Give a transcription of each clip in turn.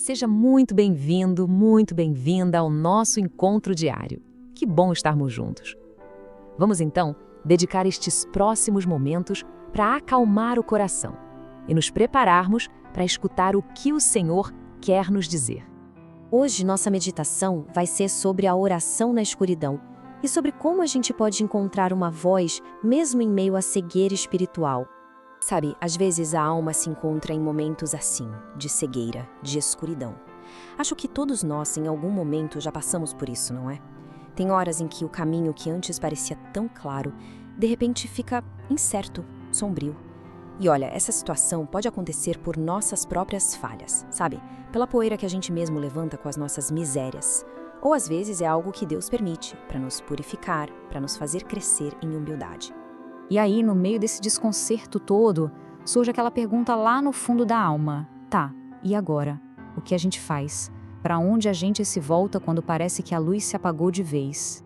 Seja muito bem-vindo, muito bem-vinda ao nosso encontro diário. Que bom estarmos juntos. Vamos então dedicar estes próximos momentos para acalmar o coração e nos prepararmos para escutar o que o Senhor quer nos dizer. Hoje nossa meditação vai ser sobre a oração na escuridão e sobre como a gente pode encontrar uma voz mesmo em meio à cegueira espiritual. Sabe, às vezes a alma se encontra em momentos assim, de cegueira, de escuridão. Acho que todos nós, em algum momento, já passamos por isso, não é? Tem horas em que o caminho que antes parecia tão claro, de repente fica incerto, sombrio. E olha, essa situação pode acontecer por nossas próprias falhas, sabe? Pela poeira que a gente mesmo levanta com as nossas misérias. Ou às vezes é algo que Deus permite para nos purificar, para nos fazer crescer em humildade. E aí, no meio desse desconcerto todo, surge aquela pergunta lá no fundo da alma. Tá, e agora? O que a gente faz? Para onde a gente se volta quando parece que a luz se apagou de vez?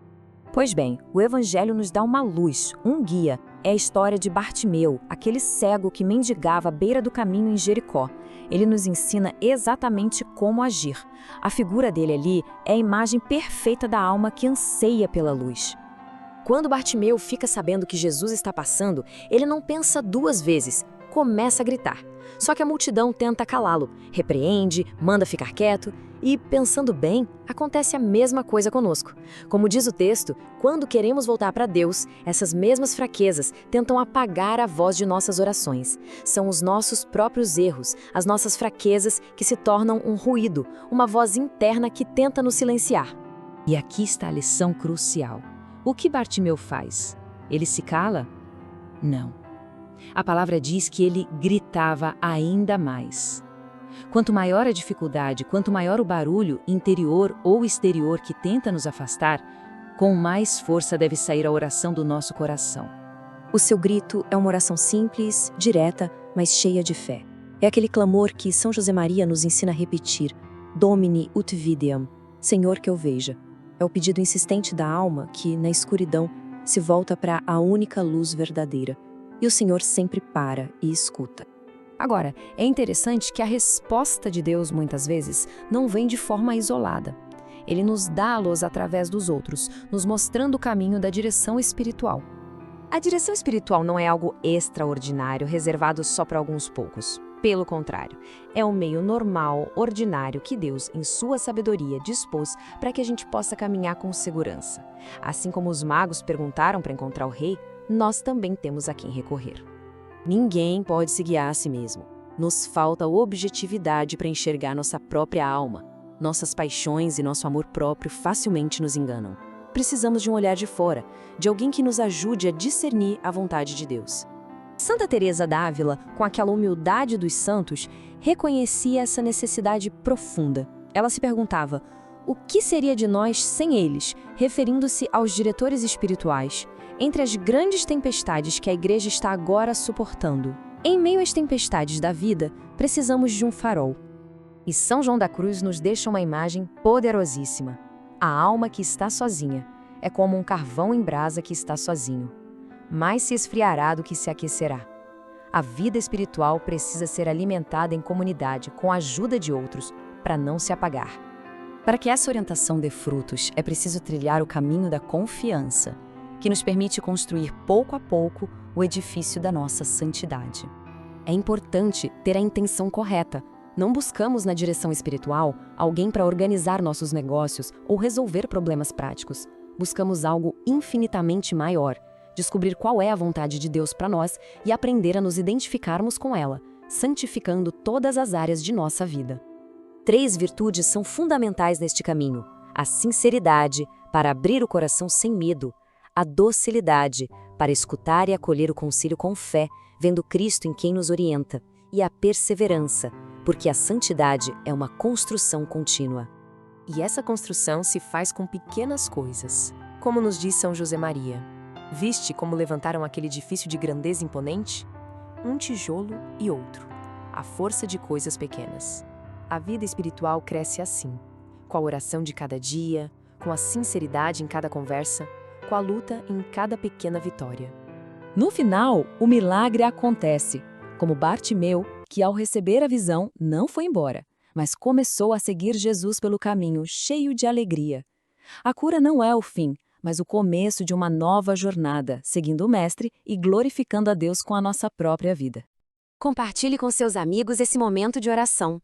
Pois bem, o Evangelho nos dá uma luz, um guia. É a história de Bartimeu, aquele cego que mendigava à beira do caminho em Jericó. Ele nos ensina exatamente como agir. A figura dele ali é a imagem perfeita da alma que anseia pela luz. Quando Bartimeu fica sabendo que Jesus está passando, ele não pensa duas vezes, começa a gritar. Só que a multidão tenta calá-lo, repreende, manda ficar quieto e, pensando bem, acontece a mesma coisa conosco. Como diz o texto, quando queremos voltar para Deus, essas mesmas fraquezas tentam apagar a voz de nossas orações. São os nossos próprios erros, as nossas fraquezas que se tornam um ruído, uma voz interna que tenta nos silenciar. E aqui está a lição crucial. O que Bartimeu faz? Ele se cala? Não. A palavra diz que ele gritava ainda mais. Quanto maior a dificuldade, quanto maior o barulho interior ou exterior que tenta nos afastar, com mais força deve sair a oração do nosso coração. O seu grito é uma oração simples, direta, mas cheia de fé. É aquele clamor que São José Maria nos ensina a repetir: Domini ut videam, Senhor que eu veja. É o pedido insistente da alma que, na escuridão, se volta para a única luz verdadeira. E o Senhor sempre para e escuta. Agora, é interessante que a resposta de Deus, muitas vezes, não vem de forma isolada. Ele nos dá a luz através dos outros, nos mostrando o caminho da direção espiritual. A direção espiritual não é algo extraordinário, reservado só para alguns poucos. Pelo contrário, é um meio normal, ordinário, que Deus, em sua sabedoria, dispôs para que a gente possa caminhar com segurança. Assim como os magos perguntaram para encontrar o rei, nós também temos a quem recorrer. Ninguém pode se guiar a si mesmo. Nos falta objetividade para enxergar nossa própria alma. Nossas paixões e nosso amor próprio facilmente nos enganam. Precisamos de um olhar de fora, de alguém que nos ajude a discernir a vontade de Deus. Santa Teresa d'Ávila, com aquela humildade dos santos, reconhecia essa necessidade profunda. Ela se perguntava: o que seria de nós sem eles, referindo-se aos diretores espirituais, entre as grandes tempestades que a Igreja está agora suportando? Em meio às tempestades da vida, precisamos de um farol. E São João da Cruz nos deixa uma imagem poderosíssima. A alma que está sozinha é como um carvão em brasa que está sozinho. Mais se esfriará do que se aquecerá. A vida espiritual precisa ser alimentada em comunidade, com a ajuda de outros, para não se apagar. Para que essa orientação dê frutos, é preciso trilhar o caminho da confiança, que nos permite construir pouco a pouco o edifício da nossa santidade. É importante ter a intenção correta. Não buscamos na direção espiritual alguém para organizar nossos negócios ou resolver problemas práticos. Buscamos algo infinitamente maior, descobrir qual é a vontade de Deus para nós e aprender a nos identificarmos com ela, santificando todas as áreas de nossa vida. 3 virtudes são fundamentais neste caminho: a sinceridade, para abrir o coração sem medo; a docilidade, para escutar e acolher o conselho com fé, vendo Cristo em quem nos orienta; e a perseverança, porque a santidade é uma construção contínua. E essa construção se faz com pequenas coisas, como nos diz São José Maria. Viste como levantaram aquele edifício de grandeza imponente? Um tijolo e outro, a força de coisas pequenas. A vida espiritual cresce assim, com a oração de cada dia, com a sinceridade em cada conversa, com a luta em cada pequena vitória. No final, o milagre acontece, como Bartimeu, que ao receber a visão não foi embora, mas começou a seguir Jesus pelo caminho, cheio de alegria. A cura não é o fim, mas o começo de uma nova jornada, seguindo o Mestre e glorificando a Deus com a nossa própria vida. Compartilhe com seus amigos esse momento de oração.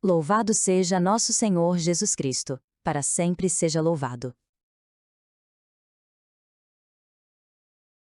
Louvado seja nosso Senhor Jesus Cristo, para sempre seja louvado.